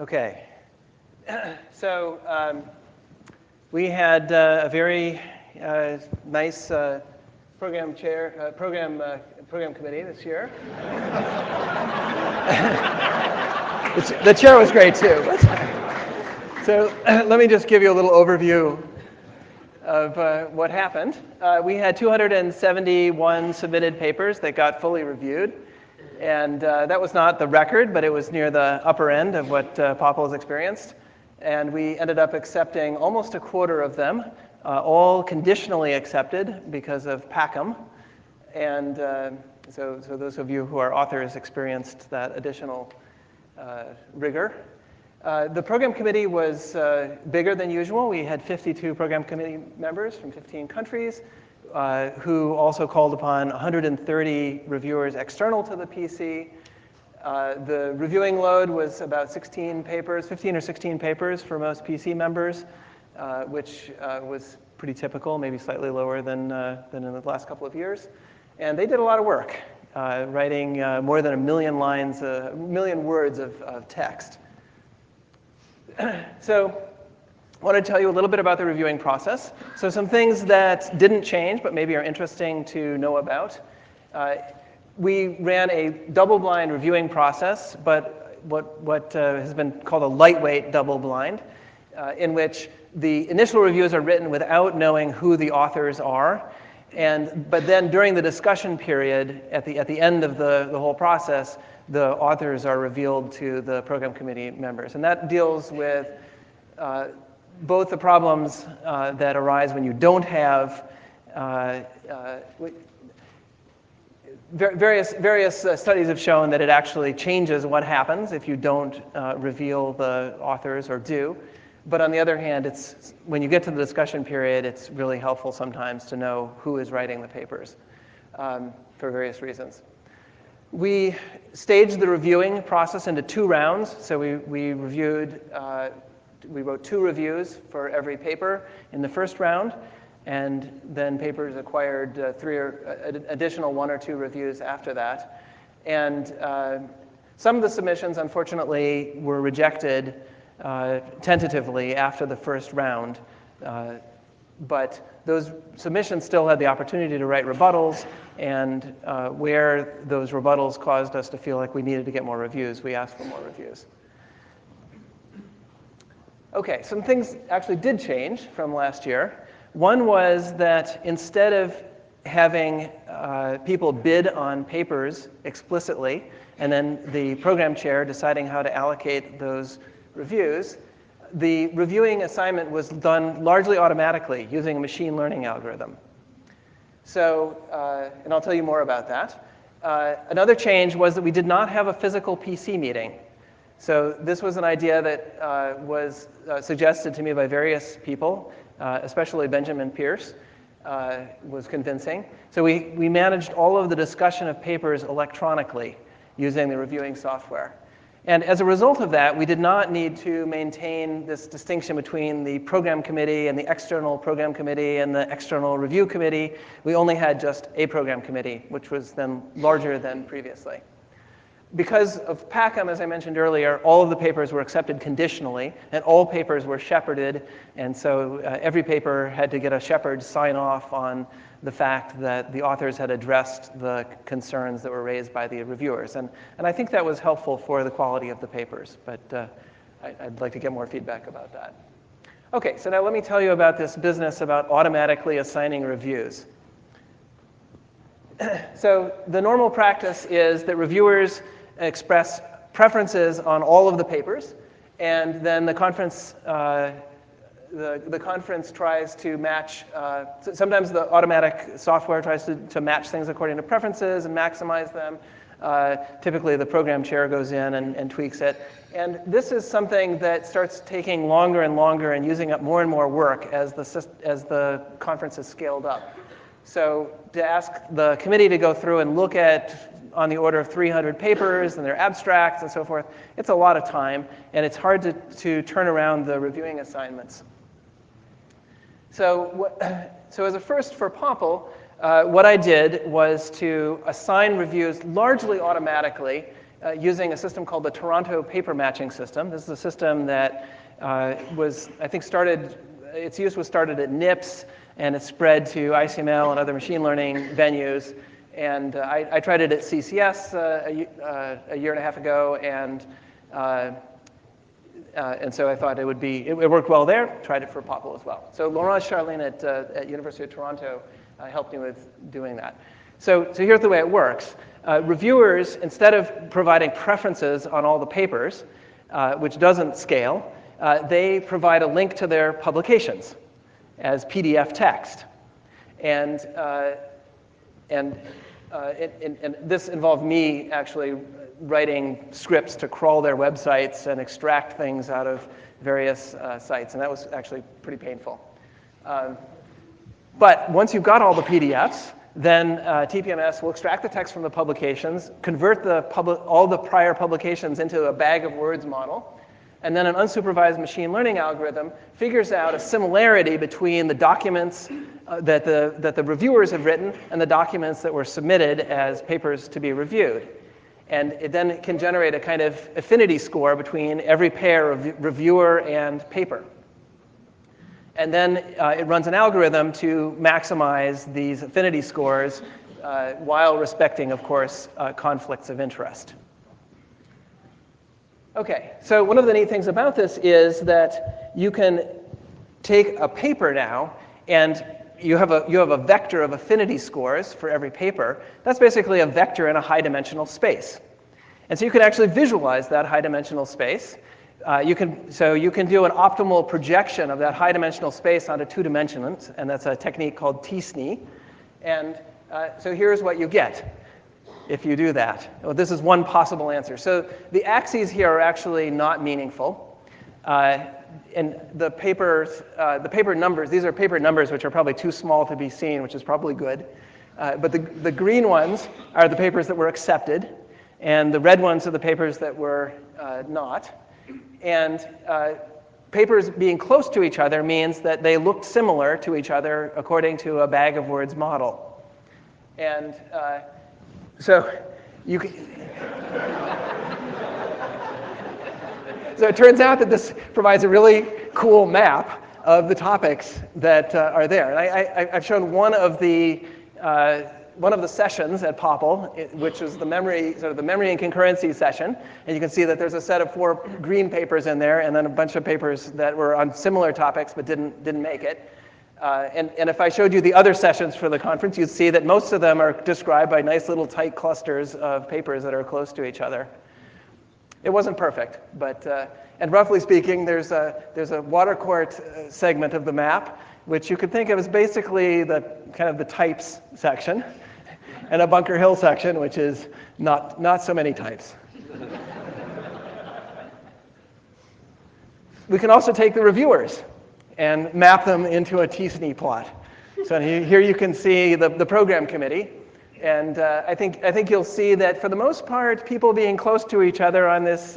Okay. So we had a very nice program committee this year. The chair was great too. So let me just give you a little overview of what happened. We had 271 submitted papers that got fully reviewed. And that was not the record, but it was near the upper end of what POPL has experienced. And we ended up accepting almost a quarter of them, all conditionally accepted because of PACM. And so those of you who are authors experienced that additional rigor. The program committee was bigger than usual. We had 52 program committee members from 15 countries. Who also called upon 130 reviewers external to the PC. The reviewing load was about 15 or 16 papers for most PC members, which was pretty typical, maybe slightly lower than in the last couple of years. And they did a lot of work, writing more than 1 million lines, 1 million words of text. So I want to tell you a little bit about the reviewing process. So some things that didn't change, but maybe are interesting to know about. We ran a double-blind reviewing process, but what has been called a lightweight double-blind, in which the initial reviews are written without knowing who the authors are. But then during the discussion period, at the end of the whole process, the authors are revealed to the program committee members. And that deals with both the problems that arise when you don't have various studies have shown that it actually changes what happens if you don't reveal the authors or do. But on the other hand, it's when you get to the discussion period, it's really helpful sometimes to know who is writing the papers for various reasons. We staged the reviewing process into 2 rounds. So we wrote 2 reviews for every paper in the first round, and then papers acquired additional 1 or 2 reviews after that. And some of the submissions, unfortunately, were rejected tentatively after the first round. But those submissions still had the opportunity to write rebuttals, and where those rebuttals caused us to feel like we needed to get more reviews, we asked for more reviews. Okay, some things actually did change from last year. One was that instead of having people bid on papers explicitly, and then the program chair deciding how to allocate those reviews, the reviewing assignment was done largely automatically using a machine learning algorithm. So, and I'll tell you more about that. Another change was that we did not have a physical PC meeting. So this was an idea that was suggested to me by various people, especially Benjamin Pierce was convincing. So we managed all of the discussion of papers electronically using the reviewing software. And as a result of that, we did not need to maintain this distinction between the program committee and the external program committee and the external review committee. We only had just a program committee, which was then larger than previously. Because of PACM, as I mentioned earlier, all of the papers were accepted conditionally, and all papers were shepherded, and so every paper had to get a shepherd sign off on the fact that the authors had addressed the concerns that were raised by the reviewers. And I think that was helpful for the quality of the papers, but I'd like to get more feedback about that. Okay, so now let me tell you about this business about automatically assigning reviews. So the normal practice is that reviewers express preferences on all of the papers, and then the conference the conference tries to match. Sometimes the automatic software tries to match things according to preferences and maximize them. Typically, the program chair goes in and tweaks it. And this is something that starts taking longer and longer and using up more and more work as the conference is scaled up. So to ask the committee to go through and look at on the order of 300 papers and their abstracts and so forth, it's a lot of time, and it's hard to turn around the reviewing assignments. So as a first for POPL, what I did was to assign reviews largely automatically using a system called the Toronto paper matching system. This is a system that its use was started at NIPS, and it spread to ICML and other machine learning venues. And I tried it at CCS a year and a half ago, and so I thought it worked well there. Tried it for POPL as well. So Laurent Charlene at University of Toronto helped me with doing that. So here's the way it works. Reviewers, instead of providing preferences on all the papers, which doesn't scale, they provide a link to their publications as PDF text. And this involved me actually writing scripts to crawl their websites and extract things out of various sites, and that was actually pretty painful. But once you've got all the PDFs, then TPMS will extract the text from the publications, convert all the prior publications into a bag of words model, and then an unsupervised machine learning algorithm figures out a similarity between the documents that the reviewers have written and the documents that were submitted as papers to be reviewed. And it then can generate a kind of affinity score between every pair of reviewer and paper. And then it runs an algorithm to maximize these affinity scores while respecting, of course, conflicts of interest. Okay, so one of the neat things about this is that you can take a paper now, and you have a vector of affinity scores for every paper. That's basically a vector in a high-dimensional space. And so you can actually visualize that high-dimensional space. You can do an optimal projection of that high-dimensional space onto 2 dimensions, and that's a technique called t-SNE. And so here's what you get if you do that. Well, this is one possible answer. So the axes here are actually not meaningful. And the paper numbers, these are paper numbers which are probably too small to be seen, which is probably good. But the green ones are the papers that were accepted, and the red ones are the papers that were not. And papers being close to each other means that they looked similar to each other according to a bag of words model. And so you can... So it turns out that this provides a really cool map of the topics that are there. And I've shown one of the sessions at POPL, which is the memory and concurrency session. And you can see that there's a set of 4 green papers in there, and then a bunch of papers that were on similar topics but didn't make it. And if I showed you the other sessions for the conference, you'd see that most of them are described by nice little tight clusters of papers that are close to each other. It wasn't perfect, but and roughly speaking, there's a water court segment of the map, which you could think of as basically the kind of the types section, and a Bunker Hill section, which is not so many types. We can also take the reviewers and map them into a t-SNE plot. So here you can see the program committee. And I think you'll see that for the most part, people being close to each other on this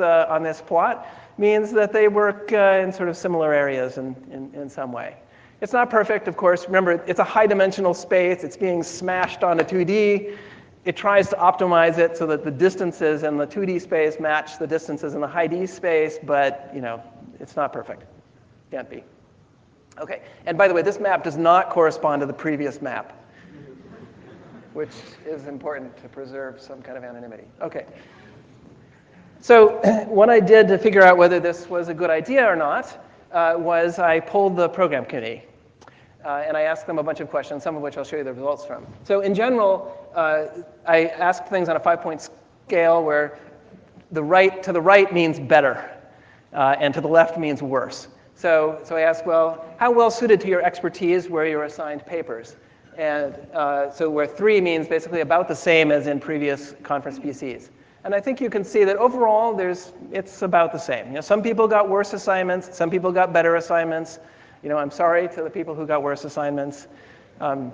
plot means that they work in sort of similar areas in some way. It's not perfect, of course. Remember, it's a high-dimensional space. It's being smashed onto 2D. It tries to optimize it so that the distances in the 2D space match the distances in the high D space, but it's not perfect. Can't be. Okay. And by the way, this map does not correspond to the previous map, which is important to preserve some kind of anonymity. Okay. So what I did to figure out whether this was a good idea or not was I polled the program committee. And I asked them a bunch of questions, some of which I'll show you the results from. So in general, I asked things on a 5-point scale where to the right means better, and to the left means worse. So I asked, well, how well suited to your expertise were your assigned papers? And so where 3 means basically about the same as in previous conference PCs. And I think you can see that overall, it's about the same. Some people got worse assignments, some people got better assignments. I'm sorry to the people who got worse assignments. I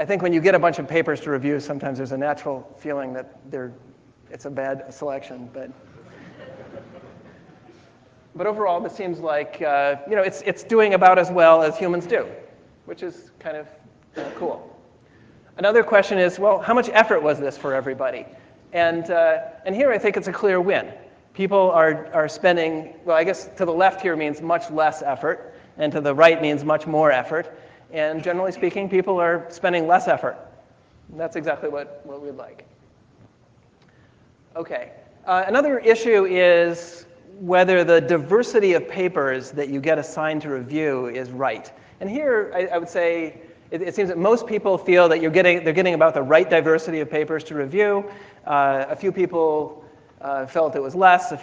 think when you get a bunch of papers to review, sometimes there's a natural feeling that it's a bad selection. But overall, this seems like it's doing about as well as humans do, which is kind of cool. Another question is, well, how much effort was this for everybody? And here I think it's a clear win. People are spending, well, I guess to the left here means much less effort, and to the right means much more effort. And generally speaking, people are spending less effort. And that's exactly what we'd like. Okay. Another issue is whether the diversity of papers that you get assigned to review is right. And here I would say it seems that most people feel that they're getting about the right diversity of papers to review. A few people felt it was less,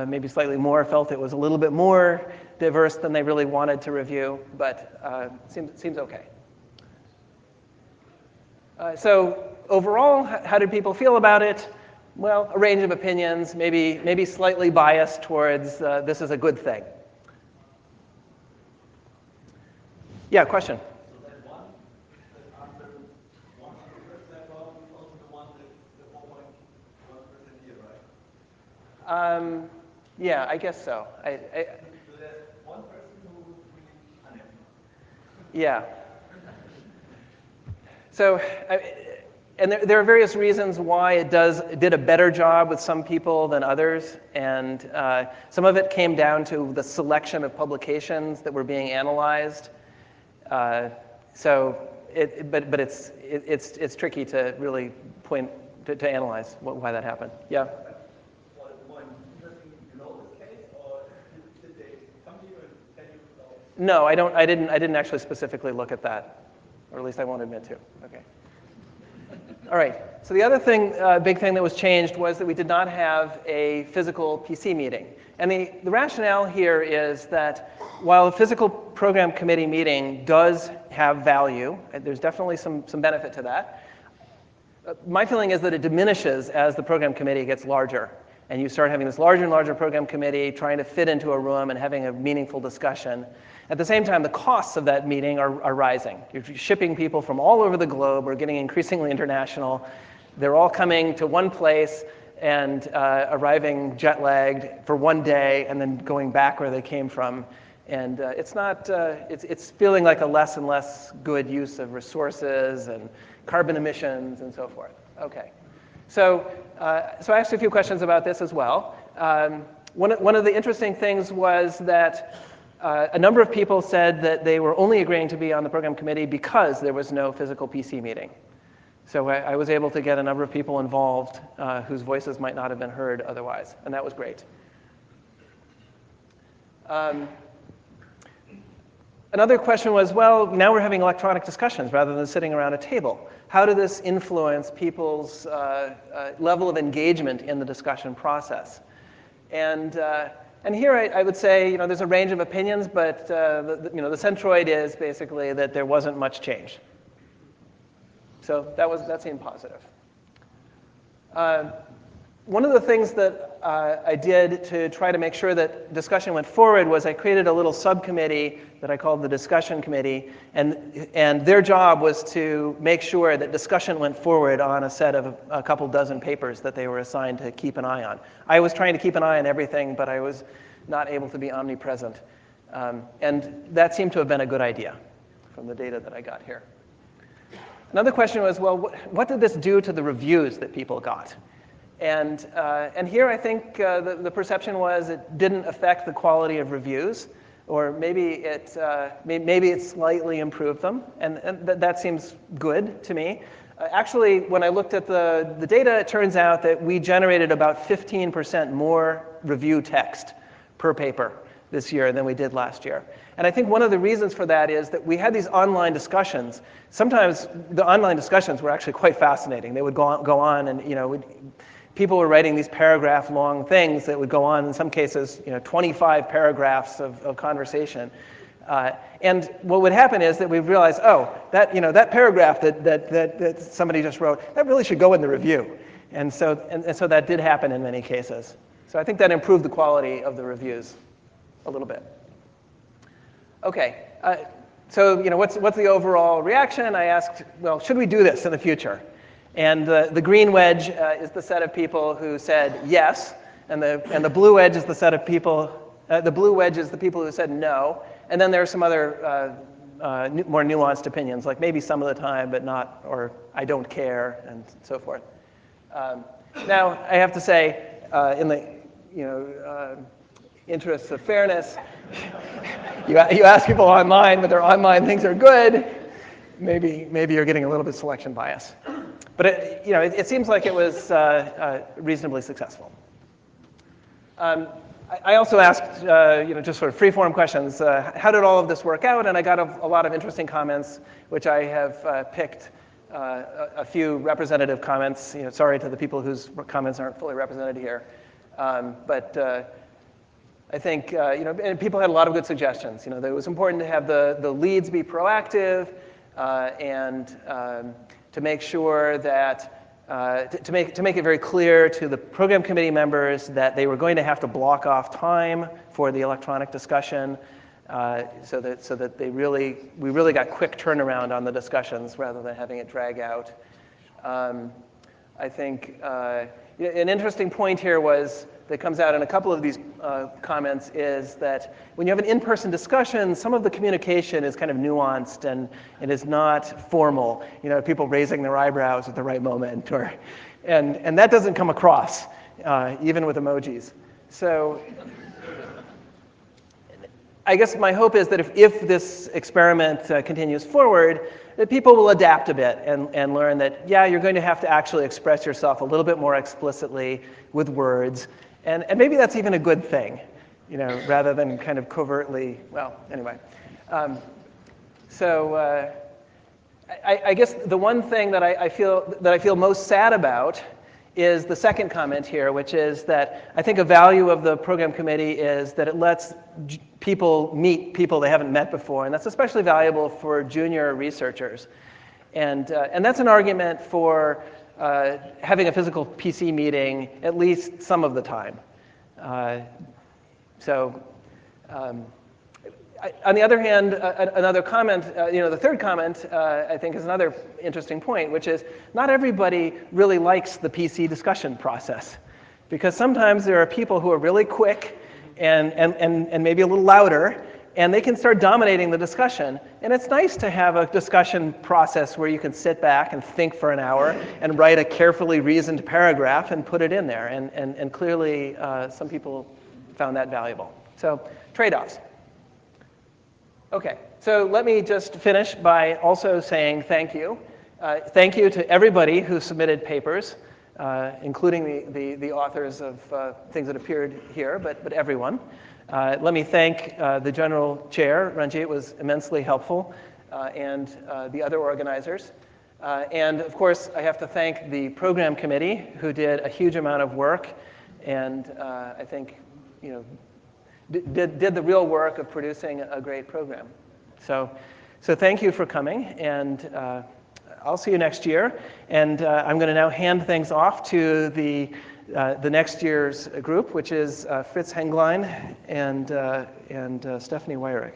maybe slightly more felt it was a little bit more diverse than they really wanted to review, but seems okay. So overall, how did people feel about it? Well, a range of opinions, maybe slightly biased towards this is a good thing. Yeah, question? So that one, that after 100% problem is also the one that the 4.1% here, right? Yeah, I guess so. So there's one person who would be unhappy. Yeah. So, and there are various reasons why it did a better job with some people than others, and some of it came down to the selection of publications that were being analyzed. So, but it's tricky to really point to analyze why that happened. Yeah. More interesting, you know this case, or did they come to you and tell you? No, I didn't actually specifically look at that, or at least I won't admit to. Okay. All right. So the other thing, big thing that was changed was that we did not have a physical PC meeting. And the rationale here is that while a physical program committee meeting does have value, there's definitely some benefit to that, my feeling is that it diminishes as the program committee gets larger. And you start having this larger and larger program committee trying to fit into a room and having a meaningful discussion. At the same time, the costs of that meeting are rising. You're shipping people from all over the globe. We're getting increasingly international. They're all coming to one place and arriving jet-lagged for one day and then going back where they came from. And it's feeling like a less and less good use of resources and carbon emissions and so forth. Okay. So I asked a few questions about this as well. One of the interesting things was that a number of people said that they were only agreeing to be on the program committee because there was no physical PC meeting. So I was able to get a number of people involved whose voices might not have been heard otherwise, and that was great. Another question was, well, now we're having electronic discussions rather than sitting around a table. How did this influence people's level of engagement in the discussion process? And here I would say, there's a range of opinions, but the centroid is basically that there wasn't much change. So that seemed positive. One of the things that I did to try to make sure that discussion went forward was I created a little subcommittee that I called the discussion committee, and their job was to make sure that discussion went forward on a set of a couple dozen papers that they were assigned to keep an eye on. I was trying to keep an eye on everything, but I was not able to be omnipresent. And that seemed to have been a good idea from the data that I got here. Another question was, well, what did this do to the reviews that people got? And here I think the perception was it didn't affect the quality of reviews, or maybe it slightly improved them, and that seems good to me. Actually, when I looked at the data, it turns out that we generated about 15% more review text per paper this year than we did last year. And I think one of the reasons for that is that we had these online discussions. Sometimes the online discussions were actually quite fascinating. They would go on and, people were writing these paragraph-long things that would go on, in some cases, 25 paragraphs of conversation. And what would happen is that we'd realize, that paragraph that somebody just wrote, that really should go in the review. And so that did happen in many cases. So I think that improved the quality of the reviews a little bit. Okay, so what's the overall reaction? I asked, well, should we do this in the future? And the green wedge is the set of people who said yes, and the blue wedge is the set of people. The blue wedge is the people who said no, and then there are some other more nuanced opinions, like maybe some of the time, but not, or I don't care, and so forth. Now, I have to say, in the interests of fairness, you ask people online whether online things are good. Maybe you're getting a little bit selection bias, but it seems like it was reasonably successful. I also asked, just sort of free-form questions. How did all of this work out? And I got a lot of interesting comments, which I have picked a few representative comments. Sorry to the people whose comments aren't fully represented here, but I think and people had a lot of good suggestions. That it was important to have the leads be proactive, and to make sure that. To make it very clear to the program committee members that they were going to have to block off time for the electronic discussion, so that we really got quick turnaround on the discussions rather than having it drag out. I think an interesting point here that comes out in a couple of these comments is that when you have an in-person discussion, some of the communication is kind of nuanced and is not formal. People raising their eyebrows at the right moment, and that doesn't come across even with emojis. So I guess my hope is that if this experiment continues forward, that people will adapt a bit and learn that, you're going to have to actually express yourself a little bit more explicitly with words. And maybe that's even a good thing, rather than kind of covertly, well, anyway. I guess the one thing that I feel most sad about is the second comment here, which is that I think a value of the program committee is that it lets people meet people they haven't met before, and that's especially valuable for junior researchers. And that's an argument for having a physical PC meeting at least some of the time. On the other hand, another comment, the third comment, I think is another interesting point, which is not everybody really likes the PC discussion process, because sometimes there are people who are really quick and maybe a little louder, and they can start dominating the discussion. And it's nice to have a discussion process where you can sit back and think for an hour and write a carefully reasoned paragraph and put it in there. And clearly, some people found that valuable. So, trade-offs. Okay, so let me just finish by also saying thank you. Thank you to everybody who submitted papers, including the authors of things that appeared here, but everyone. Let me thank the general chair, Ranjit. It was immensely helpful, and the other organizers. And of course, I have to thank the program committee, who did a huge amount of work, and I think did the real work of producing a great program. So thank you for coming, and I'll see you next year. And I'm going to now hand things off to the next year's group, which is Fritz Henglein and Stephanie Weyrich.